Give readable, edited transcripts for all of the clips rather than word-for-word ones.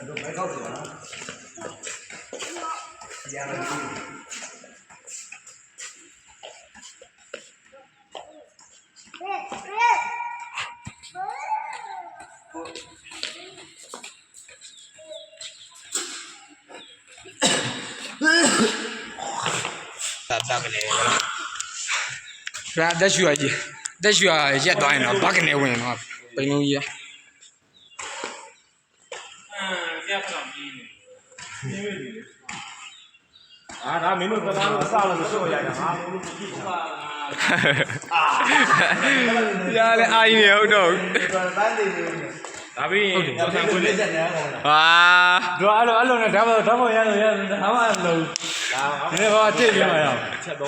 တို့ဘယ်ကောက်ဆိုတာရရမယ်တာကလေးရာတက်ရှူရကြီးတက်ရှူရရက်သွားရင်တော့ဘာကနေဝင်တော့ပိန်လုံးကြီးဆရာပြောင်းပြီးနေအာဒါမင်းတို့တရားလို့အစလို့မစိုးရရဟာလို့ကြည့်ပါရလေအာကြီးနေဟုတ်တော့ဒါပြီးတော့ဆန်ခွင့်လေးဆက်နေအောင်ဟာတို့အဲ့လိုနဲ့ဓာတ်ပေါ်ရလို့ဒါမှမလို့ဒီနေ့ဘာကြည့်ပြမရအောင်ချက်30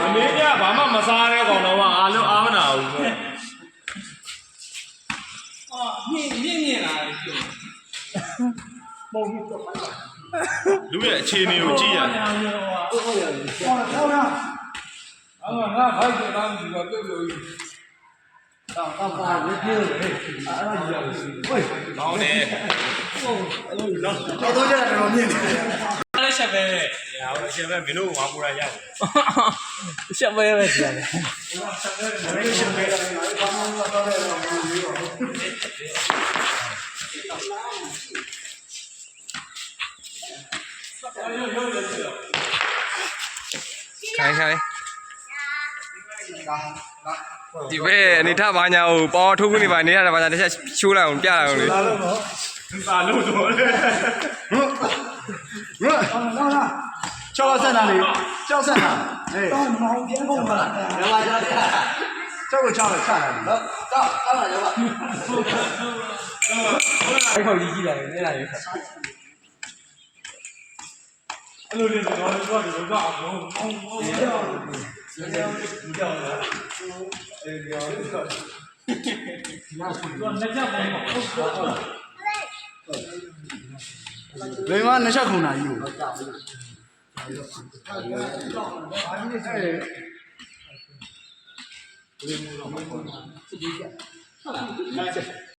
အမေကဘာမှမစားတဲ့ကောင်တော့အားလုံးအားမနာဘူးမြင်လာတယ်ပြောပုံပြီးတော့လူရဲ့အခြေအနေကိုကြည့်ရတယ်ဟုတ်ငါဘိုက်ကတော့ဒီကပြုတ်လို့တော့ပါဝေးပြေးလို့အဲ့ဒါကြီးရဝေးကောင်းတယ်တော့ကြတာတော့မြင်တယ်အဲ့ချက်ပဲရအောင်ချက်ပဲမင်းတို့ငါပူရရတယ်ချက်ပဲပဲကြရတယ်ချက်ပဲခိုင်ဒီဘက်အနေထားဘာညာကိုပေါ်ထုတ်နေပါနေရတာဘာညာတစ်ချက်ချိုးလိုက်အောင်ပြလိုက်အောင်လေသာလို့တော့လေကြောက်ဆက်တာလေကြောက်ဆက်တာဟေးတော့မောင်ပြန်ကုန်ပါလားရပါကြတယ်ကြောက်ကိုကြောက်ချတာလေတော့တောက်လာရောပါအဲ့ခေါက်ကြီးကြည့်လိုက်နေလာရေအဲ့လိုလေးတော့တော့ဒီတော့အကုန်ကြောက်လားအေးကြောက်တော့နှစ်ချက်ပုံပေါ့ဘယ်မှာနှစ်ချက်ခုန်တာကြီးကို